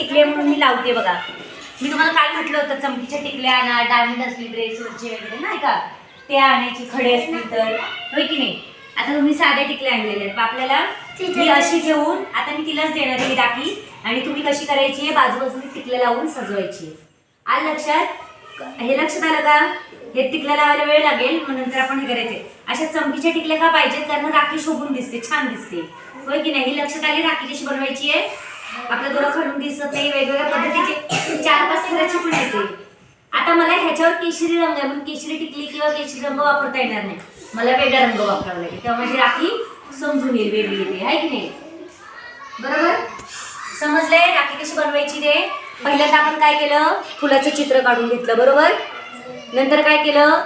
टिकले म्हणून मी लावते बघा. मी तुम्हाला काय म्हटलं होतं, चमकीच्या टिकल्या आणा, डायमंड असली ड्रेसवरचे वगैरे नाही का, ते आणायची, खडे असतील तर, होय की नाही. आता तुम्ही साध्या टिकल्या आणलेल्या आहेत, आपल्याला ती अशी घेऊन आता मी तिलाच देणार आहे राखी. आणि तुम्ही कशी करायची आहे, बाजूबाजूने टिकल्या लावून सजवायची. आलं लक्षात? हे लक्षात आलं का? हे टिकल्या लावायला वेळ लागेल, म्हणून नंतर आपण हे करायचे. अशा चमकीच्या टिकल्या का पाहिजेत, कारण राखी शोभून दिसते, छान दिसते, होय की नाही. लक्षात आली राखी कशी बनवायची आहे. आपला दोरा खडून दिसत नाही, वेगवेगळ्या पद्धतीचे 4-5 कलरची पण येते. आता मला ह्याच्यावर केशरी रंग आहे म्हणून केशरी टिकली किंवा केशरी रंग वापरता येणार नाही, मला वेगळा रंग वापरावा लागेल, तेव्हा माझी राखी समजून येईल, वेगळी येते, आहे की नाही. बरोबर समजले राखी कशी बनवायची ते. पहिल्यांदा आपण काय केलं, फुलाचं चित्र काढून घेतलं, बरोबर. नंतर काय केलं,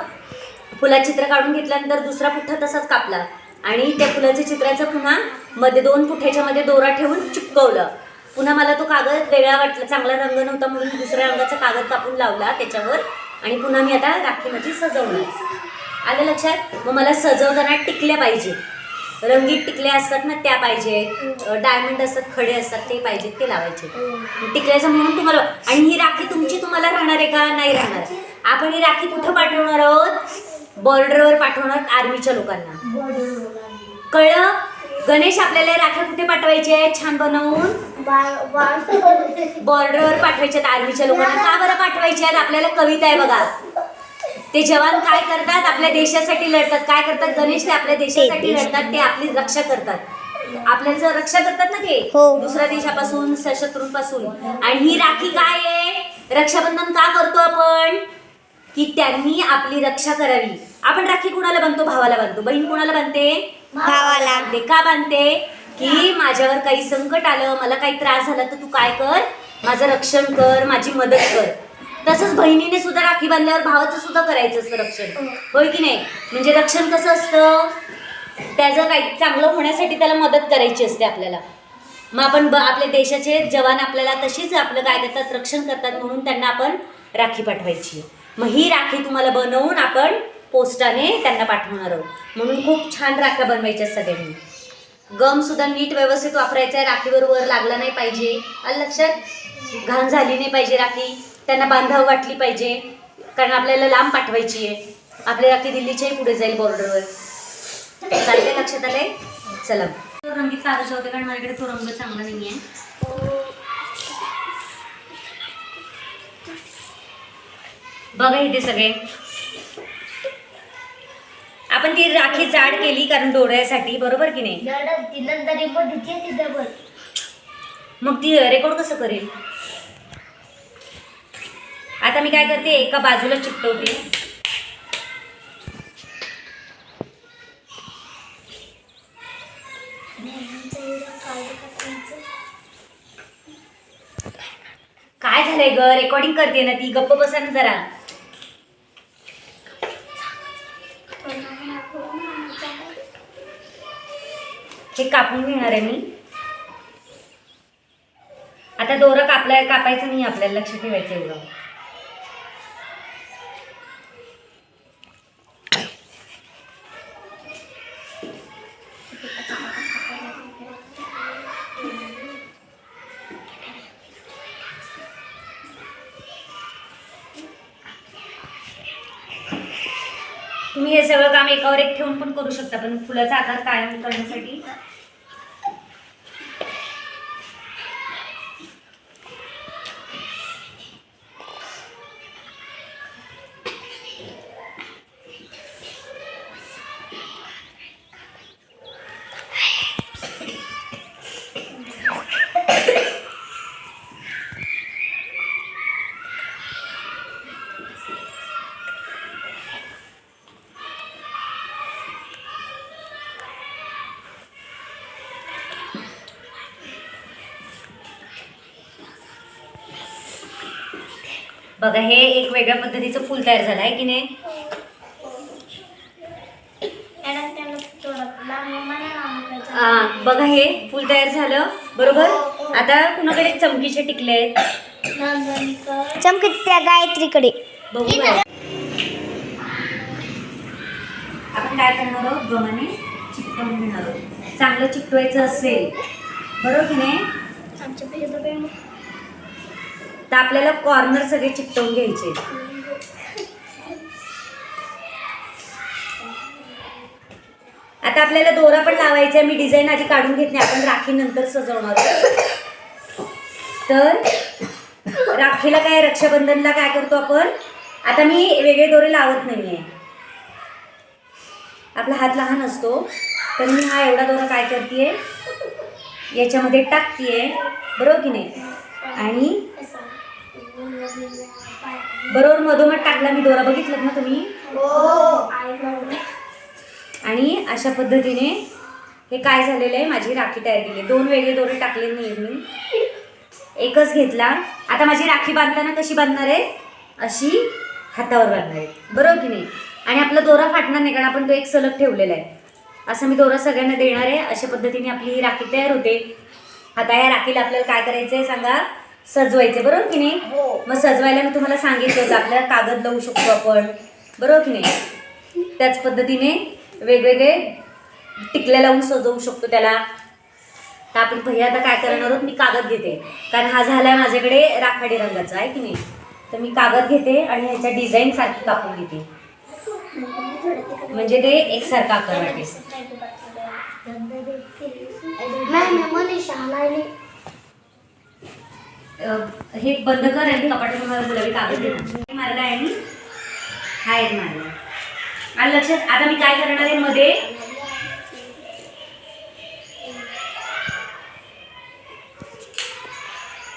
फुलाचं चित्र काढून घेतल्यानंतर दुसरा पुठ्ठा तसाच कापला आणि त्या फुलाच्या चित्राचं पुन्हा मध्ये 2 पुठ्याच्या मध्ये दोरा ठेवून चिपकवलं. पुन्हा मला तो कागद वेगळा वाटला, चांगला रंग नव्हता म्हणून दुसऱ्या रंगाचा कागद कापून लावला त्याच्यावर. आणि पुन्हा मी आता राखी माझी सजवणार. आलं लक्षात. मग मला सजवताना टिकल्या पाहिजे, रंगीत टिकल्या असतात ना त्या पाहिजेत, डायमंड असतात, खडे असतात ते पाहिजेत, ते लावायचे टिकल्याचं म्हणून तुम्हाला. आणि ही राखी तुमची तुम्हाला राहणार आहे का, नाही राहणार. आपण ही राखी कुठं पाठवणार आहोत, बॉर्डरवर पाठवणार आर्मीच्या लोकांना, कळलं. गणेश आपल्याला राख्या कुठे पाठवायचे आहेत, छान बनवून बॉर्डरवर पाठवायचे आहेत आर्मीच्या लोकांना. का बरं पाठवायचे आहेत, आपल्याला कविता आहे बघा. ते जवान काय करतात, आपल्या देशासाठी लढतात. काय करतात गणेश, ते आपल्या देशासाठी लढतात, ते आपली रक्षा करतात, आपल्याचं रक्षा करतात ना ते दुसऱ्या देशापासून, शत्रूंपासून. आणि ही राखी काय आहे, रक्षाबंधन का करतो आपण, की त्यांनी आपली रक्षा करावी. आपण राखी कुणाला बांधतो, भावाला बांधतो. बहीण कुणाला बांधते, भावाला. का बांधते, की माझ्यावर काही संकट आलं, मला काही त्रास झाला तर तू काय कर, माझं रक्षण कर, माझी मदत कर. तसंच बहिणीने सुद्धा राखी बांधल्यावर भावाचं सुद्धा करायचं असतं रक्षण, होय की नाही. म्हणजे रक्षण कसं असतं, त्याचं काही चांगलं होण्यासाठी त्याला मदत करायची असते आपल्याला. मग आपण आपल्या देशाचे जवान आपल्याला तशीच आपलं काय करतात, रक्षण करतात, म्हणून त्यांना आपण राखी पाठवायची. मग ही राखी तुम्हाला बनवून आपण पोस्टाने त्यांना पाठवणार आहोत. म्हणून खूप छान राख्या बनवायच्या सगळ्यांनी. गम सुद्धा नीट व्यवस्थित वापरायचा आहे, राखीबरोबर लागला नाही पाहिजे. आलं लक्षात. घाण झाली नाही पाहिजे राखी, त्यांना बांधावं वाटली पाहिजे, कारण आपल्याला लांब पाठवायची आहे. आपली राखी दिल्लीच्याही पुढे जाईल बॉर्डरवर. चालतंय, लक्षात आलंय. चला, तो रंगीत कागद होते कारण माझ्याकडे तो रंग चांगला नाही आहे. बघा इथे सगळे आपण ती राखी जाड केली कारण डोळ्यासाठी, बरोबर की नाही. मग ती रेकॉर्ड कसं करेल. आता मी काय करते, एका बाजूला चिकटवते. काय झालंय ग, रेकॉर्डिंग करते ना ती, गप्प बसा ना जरा. हे कापून घेणार आहे मी. आता दोरा कापायचं नाही आपल्याला, लक्ष ठेवायचं एवढं. तुम्ही हे सगळं काम एकावर एक ठेवून पण करू शकता, पण फुलाचा आकार कायम करण्यासाठी बघा. हे एक वेगळ्या पद्धतीचं फूल तयार झालं आहे की नाही. बघा हे फूल तयार झालं, बरोबर. आता कुणाकडे चमकीचे टिकले आहेत, चमकी त्या गायत्रीकडे. बघू आपण काय करणार आहोत, गमाने चिकटवून घेणार आहोत. चांगलं चिकटवायचं असेल, बरोबर की नाही. तर आपल्याला कॉर्नर सगळे चिकटवून घ्यायचे. आता आपल्याला दोरा पण लावायचा आहे. मी डिझाईन आधी काढून घेतली, आपण राखी नंतर सजवणार. तर राखीला काय, रक्षाबंधनला काय करतो आपण, आता मी वेगळे दोरे लावत नाहीये, आपला हात लहान असतो, तर मी हा एवढा दोरा काय करते, याच्यामध्ये टाकते, बरोबर की नाही, आणि बरोबर मधोमध टाकला मी दोरा, बघितलं ना तुम्ही. आणि अशा पद्धतीने हे काय झालेलं आहे, माझी राखी तयार केली. 2 वेगळे दोरे टाकले नाही मी, एकच घेतला. आता माझी राखी बांधताना कशी बांधणार आहे, अशी हातावर बांधणार आहे, बरोबर की नाही. आणि आपला दोरा फाटणार नाही, कारण आपण तो एक सलग ठेवलेला आहे. असं मी दोरा सगळ्यांना देणार आहे. अशा पद्धतीने आपली ही राखी तयार होते. आता या राखीला आपल्याला काय करायचं आहे सांगा, सजवायचे, बरोबर की नाही. मग सजवायला मी तुम्हाला सांगितलं, आपल्याला कागद लावू शकतो आपण, बरोबर की नाही. त्याच पद्धतीने वेगवेगळे टिकल्या लावून सजवू शकतो त्याला. तर आपण पहिल्या आता काय करणार आहोत, मी कागद घेते, कारण हा झालाय माझ्याकडे राखाडी रंगाचा आहे की नाही. तर मी कागद घेते आणि ह्याच्या डिझाईन सारखी कापून घेते, म्हणजे ते एकसारखा आकार वाटेल. हे बंद कर आणि कपाटात तुम्हाला गुलाबी कागद देते. मारला आहे मी, हा एक मारला. आणि लक्षात, आता मी काय करणार आहे, मध्ये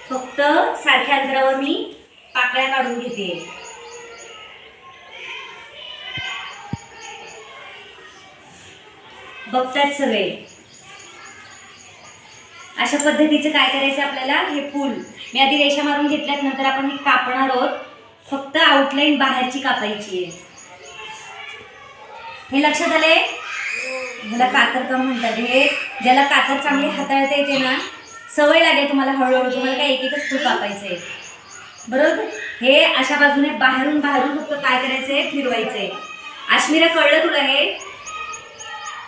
फक्त सारख्या अंतरावर मी पाकळ्या काढून घेते. बघतात सगळे. अशा पद्धतीचं काय करायचं आपल्याला, हे फूल मी आधी रेषा मारून घेतल्यात, नंतर आपण हे कापणार आहोत. फक्त आउटलाईन बाहेरची कापायची आहे. हे लक्षात आले. ह्याला कातर काम म्हणतात. हे ज्याला कातर चांगली हाताळता येते ना, सवय लागेल तुम्हाला हळूहळू, तुम्हाला काय एक एकच फूल कापायचं आहे, बरोबर. हे अशा बाजूने बाहेरून फक्त काय करायचं आहे, फिरवायचं आहे. आश्मीरा कळलं तुला हे.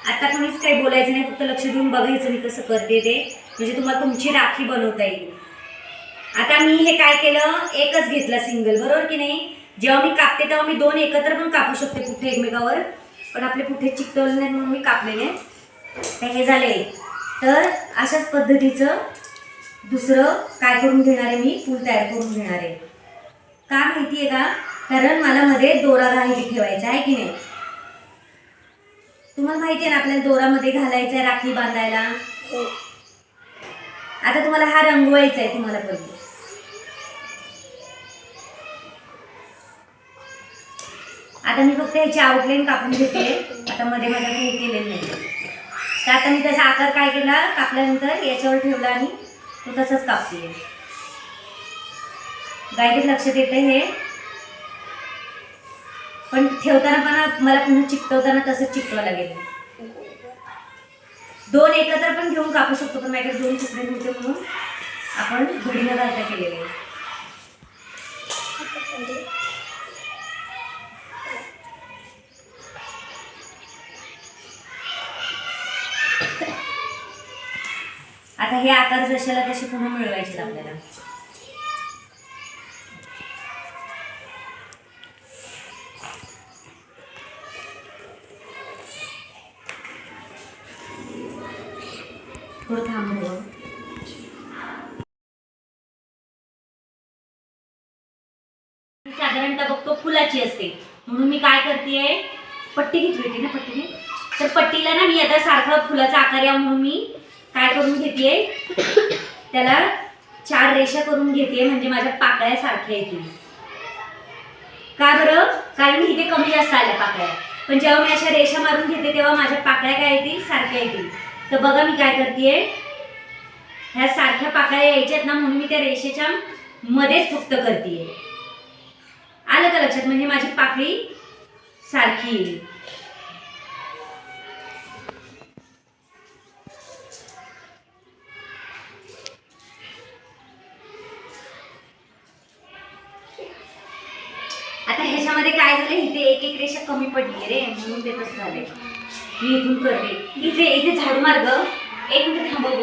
आता कोणीच काही बोलायचं नाही, फक्त लक्ष देऊन बघायचं मी कसं करते ते, म्हणजे तुम्हाला तुमची राखी बनवता येईल. आता मी हे काय केलं, एकच घेतला सिंगल, बरोबर की नाही. जेव्हा मी कापते तेव्हा मी 2 एकत्र पण कापू शकते पुठे एकमेकावर, पण आपले पुठे चिकटवले नाही म्हणून मी कापलेले. तर हे झाले. तर अशाच पद्धतीचं दुसरं काय करून घेणार आहे, मी फूल तयार करून घेणार आहे. का माहिती आहे का, कारण मला मध्ये दोरा राहिली ठेवायचा आहे की नाही. तुम्हाला माहिती आहे ना, आपल्याला दोरामध्ये घालायचं आहे राखी बांधायला. आता तुम्हाला हा रंगवायचा आहे, तुम्हाला पहिले. आता मी फक्त ह्याची आउटलाईन कापून घेते. आता मध्ये माझ्याकडे हे केलेलं नाही, तर आता मी त्याचा आकार काय केला, कापल्यानंतर याच्यावर ठेवला आणि तो तसंच कापते. गायत्री लक्षात येते हे, पण ठेवताना पण मला पुन्हा चिकटवताना तसंच चिकटवावं लागेल. 2 एकत्र पण घेऊन कापू शकतो, पण माझ्याकडे 2 तुकडे होते म्हणून आपण घडीनं घालता केलेले. आता हे आकार जशाला तसे पुन्हा मिळवायचे आपल्याला. थोडं थांबव. साधारणतः बघतो फुलाची असते, म्हणून मी काय करते, पट्टी घेतली होती ना, पट्टीने. तर पट्टीला ना मी आता सारखं फुलाचा आकार यावा म्हणून मी काय करून घेते, त्याला 4 रेषा करून घेते, म्हणजे माझ्या पाकळ्या सारख्या येतील. का बरं, कारण इथे कमी जास्त आल्या पाकळ्या, पण जेव्हा मी अशा रेषा मारून घेते तेव्हा माझ्या पाकळ्या काय येतील, सारख्या येतील. तर बघा मी काय करते, ह्या सारख्या पाकळ्या यायच्यात ना, म्हणून मी त्या रेषेच्या मध्येच फक्त करते. आलं का लक्षात, म्हणजे माझी पाकळी सारखी येईल. आता ह्याच्यामध्ये काय झालं, इथे एक रेषा कमी पडली रे, म्हणून ते तसं झालंय. मी इथून करते, इथे झाडू मार्ग. एक मिनिट थांबव.